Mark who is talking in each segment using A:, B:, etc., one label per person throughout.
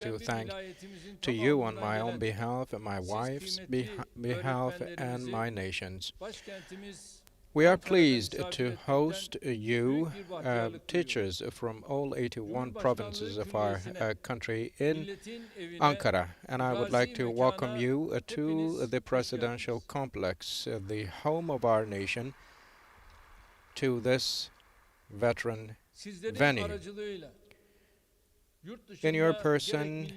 A: to thank to you on my own behalf and my wife's behalf and my nation's. We are pleased to host you, teachers from all 81 provinces of our country in Ankara, and I would like to welcome you to the presidential complex, the home of our nation, to this veteran venue. In your person,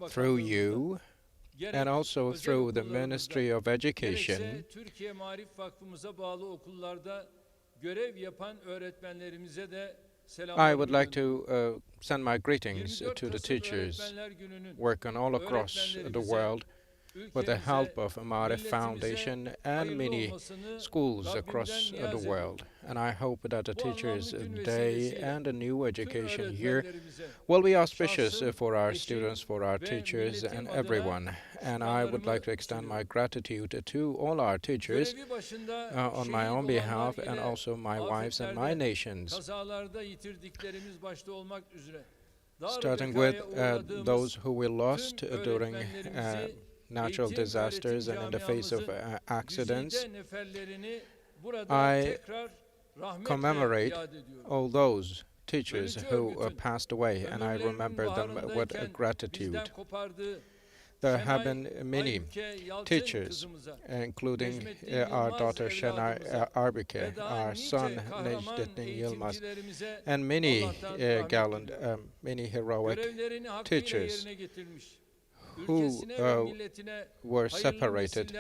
A: through you, and also through the Ministry of Education, I would like to send my greetings to the teachers working all across the world with the help of Amaref Foundation and many schools across the world. And I hope that the Teachers' Day and the new education year will be auspicious for our students, for our teachers, and everyone. And I would like to extend my gratitude to all our teachers on my own behalf and also my wife's and my nation's, starting with those who we lost during natural disasters and in the face of accidents. I commemorate all those teachers who passed away, and I remember them with gratitude. There have been many teachers, including our daughter Şener Arbike, our son Necdettin Yılmaz, and many gallant, many heroic teachers who were separated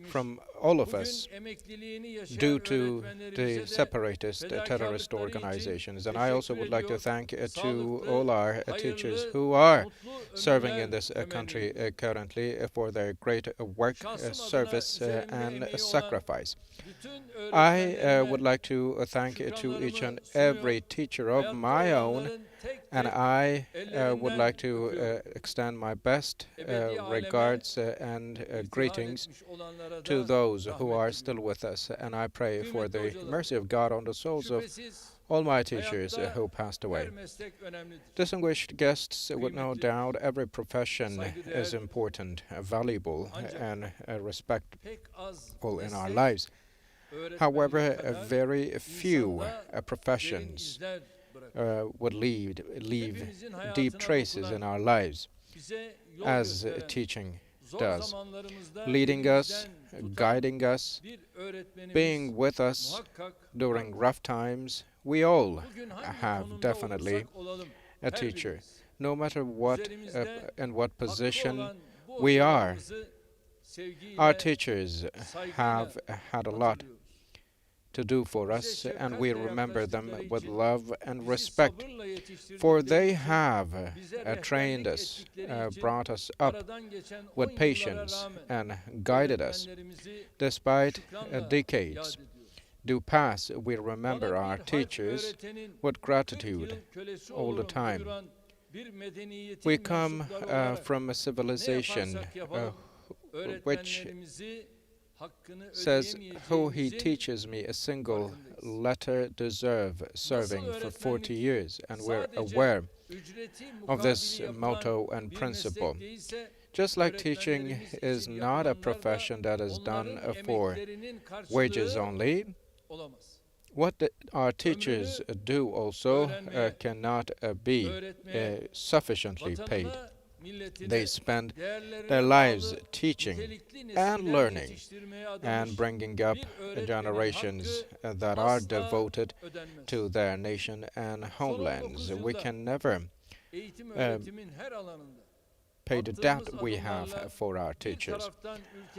A: from all of us due to the separatist terrorist organizations. And I also would like to thank to all our teachers who are serving in this country currently for their great work, service, and sacrifice. I would like to thank to each and every teacher of my own, and I would like to extend my best regards and greetings to those who are still with us. And I pray for the mercy of God on the souls of all my teachers who passed away. Distinguished guests, with no doubt, every profession is important, valuable, and respectful in our lives. However, very few professions would leave deep traces in our lives, as teaching does, leading us, guiding us, being with us during rough times. We all have definitely a teacher, no matter what and what position we are. Our teachers have had a lot to do for us, and we remember them with love and respect, for they have trained us, brought us up with patience, and guided us. Despite decades do pass, we remember our teachers with gratitude all the time. We come from a civilization which says, "Who he teaches me a single letter deserve serving for 40 years," and we're aware of this motto and principle. Just like teaching is not a profession that is done for wages only, what our teachers do also cannot be sufficiently paid. They spend their lives teaching and learning and bringing up generations that are devoted to their nation and homelands. We can never pay the debt we have for our teachers.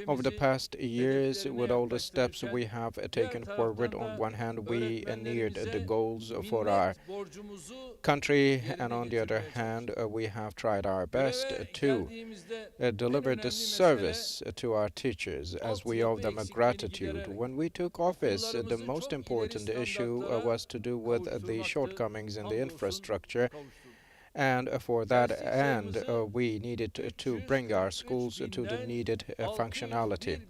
A: Over the past years, with all the steps we have taken forward, on one hand, we neared the goals for our country, and on the other hand, we have tried our best to deliver the service to our teachers, as we owe them a gratitude. When we took office, the most important issue was to do with the shortcomings in the infrastructure. And for that end, we needed to bring our schools to the needed functionality.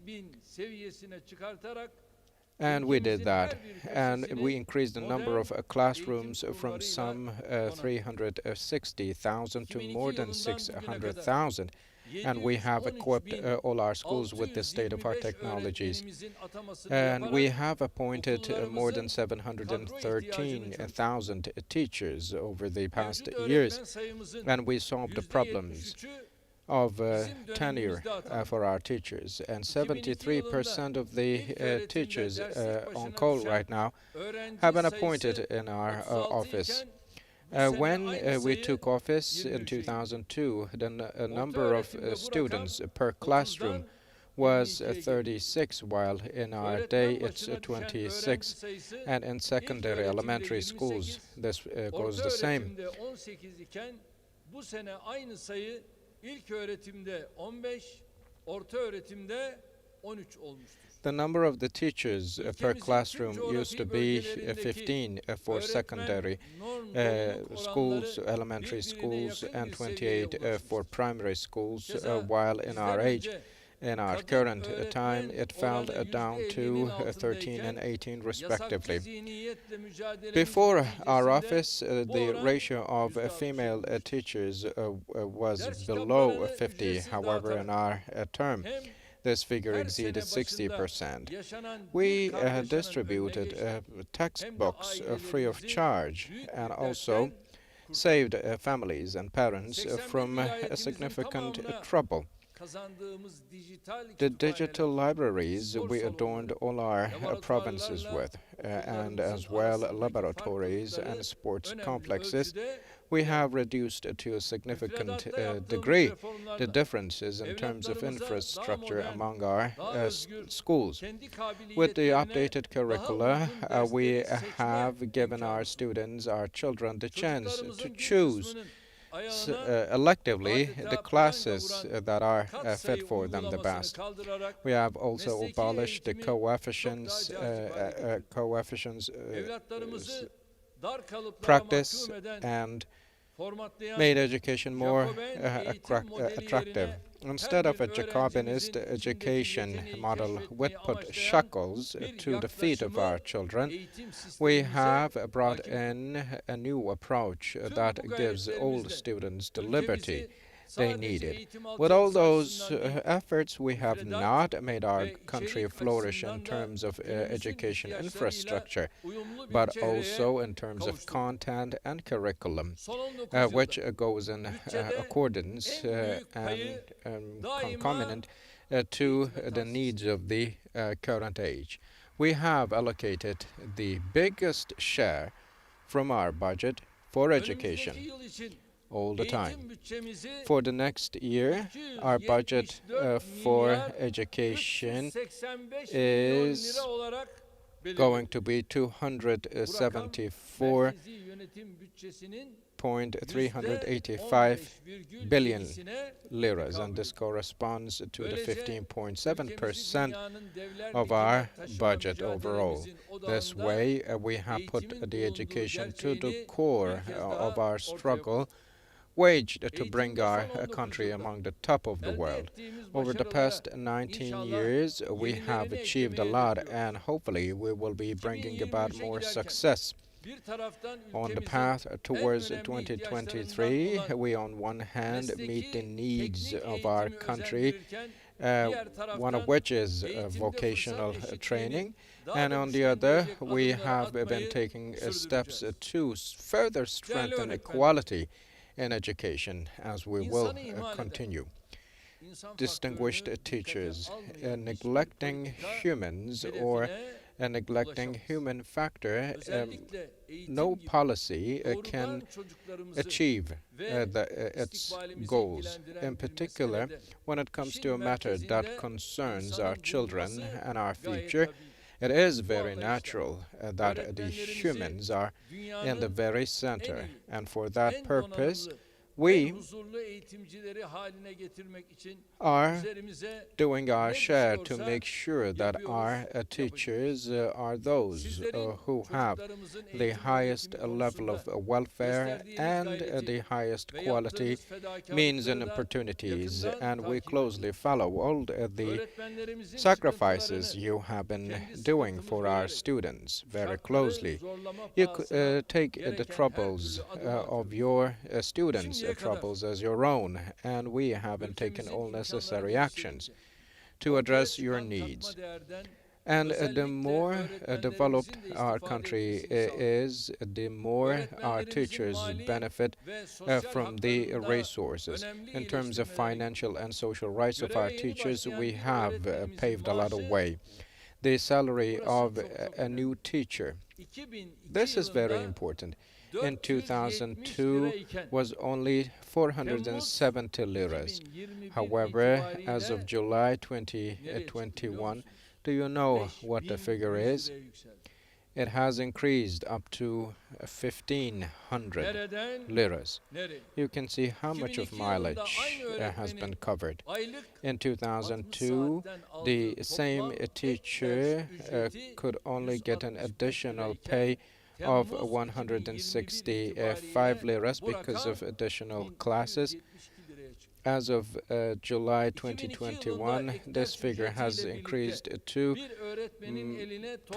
A: And we did that. And we increased the number of classrooms from some 360,000 to more than 600,000. And we have equipped all our schools with the state-of-art technologies. And we have appointed more than 713,000 teachers over the past years. And we solved the problems of tenure for our teachers. And 73% of the teachers on call right now have been appointed in our office. When we took office in 2002, the number of students per classroom was 36, while in our day it's 26. And in secondary elementary schools, this goes the same. The number of the teachers per classroom used to be 15 for secondary schools, elementary schools, and 28 for primary schools, while in our age, in our current time, it fell down to 13 and 18 respectively. Before our office, the ratio of female teachers was below 50. However, in our term, this figure exceeded 60%. We distributed textbooks free of charge and also saved families and parents from significant trouble. The digital libraries we adorned all our provinces with, and as well laboratories and sports complexes. We have reduced to a significant degree the differences in terms of infrastructure among our schools. With the updated curricula, we have given our students, our children, the chance to choose electively the classes that are fit for them the best. We have also abolished the coefficients practice and made education more attractive. Instead of a Jacobinist education model which put shackles to the feet of our children, we have brought in a new approach that gives all students the liberty they needed. With all those efforts, we have not made our country flourish in terms of education infrastructure, but also in terms of content and curriculum, which goes in accordance and concomitant to the needs of the current age. We have allocated the biggest share from our budget for education all the time. For the next year, our budget for education is going to be 274.385 billion liras, and this corresponds to the 15.7% of our budget overall. This way, we have put the education to the core of our struggle waged to bring our country among the top of the world. Over the past 19 years, we have achieved a lot, and hopefully we will be bringing about more success. On the path towards 2023, we on one hand meet the needs of our country, one of which is vocational training, and on the other, we have been taking steps to further strengthen equality in education, as we will continue. Distinguished teachers, neglecting humans or neglecting human factor, no policy can achieve its goals. In particular, when it comes to a matter that concerns our children and our future, it is very natural that the humans are in the very center, and for that purpose, We are doing our share to make sure that our teachers are those who have the highest level of welfare and the highest quality means and opportunities, and we closely follow all the sacrifices you have been doing for our students very closely. You take the troubles of your students' troubles as your own, and we haven't taken all necessary actions to address your needs. And the more developed our country is, the more our teachers benefit from the resources. In terms of financial and social rights of our teachers, we have paved a lot of way. The salary of a new teacher, this is very important, in 2002 was only 470 liras. However, as of July 2021, do you know what the figure is? It has increased up to 1,500 liras. You can see how much of mileage has been covered. In 2002, the same teacher could only get an additional pay of 165 liras because of additional classes. As of July 2021, this figure has increased to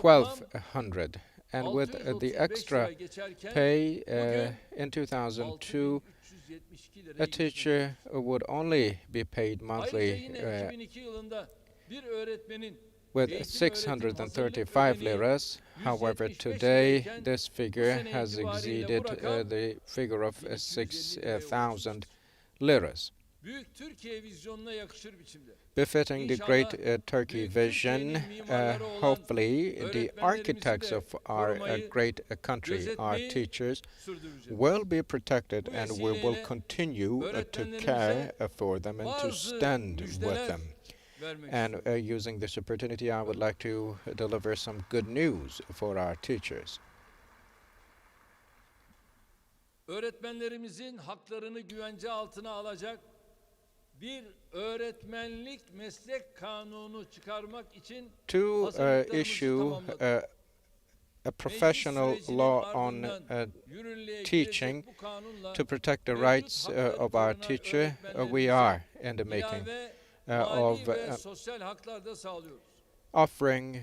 A: 1,200. And with the extra pay in 2002, a teacher would only be paid monthly with 635 liras. However, today this figure has exceeded the figure of 6,000 liras. Befitting the great Turkey vision, hopefully the architects of our great country, our teachers, will be protected, and we will continue to care for them and to stand with them. And using this opportunity, I would like to deliver some good news for our teachers.
B: Öğretmenlerimizin haklarını güvence altına alacak bir öğretmenlik meslek kanunu çıkarmak için
A: to issue a professional law on teaching to protect the rights of our teacher, we are in the making of offering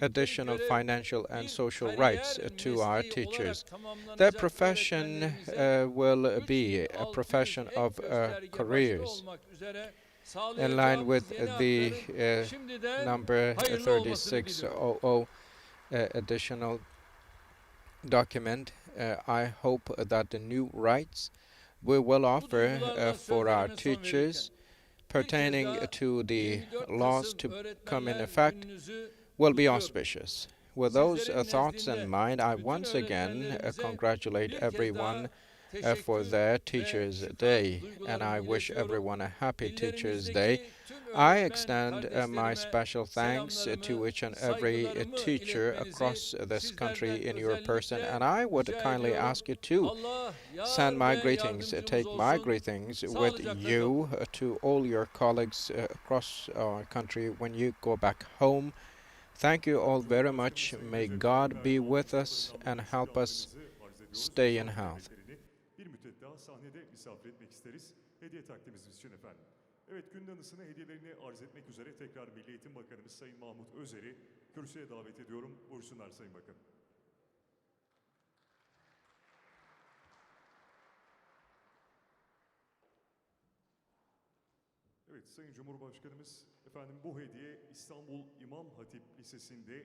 A: additional financial and social rights to our teachers. Their profession will be a profession of careers, in line with the number 3600 additional document. I hope that the new rights we will offer for our teachers pertaining to the laws to come in effect will be auspicious. With those thoughts in mind, I once again congratulate everyone for their Teachers' Day, and I wish everyone a happy Teachers' Day. I extend my special thanks to each and every teacher across this country in your person, and I would kindly ask you to send my greetings, take my greetings with you to all your colleagues across our country when you go back home. Thank you all very much. May God be with us and help us stay in health.
C: Bir müddet daha sahnede misafir etmek isteriz. Hediye takdimimiz için efendim. Evet, günün anısına hediyelerini arz etmek üzere tekrar Milli Eğitim Bakanımız Sayın Mahmut Özer'i kürsüye davet ediyorum. Buyursunlar Sayın Bakan. Evet, Sayın Cumhurbaşkanımız, efendim bu hediye İstanbul İmam Hatip Lisesi'nde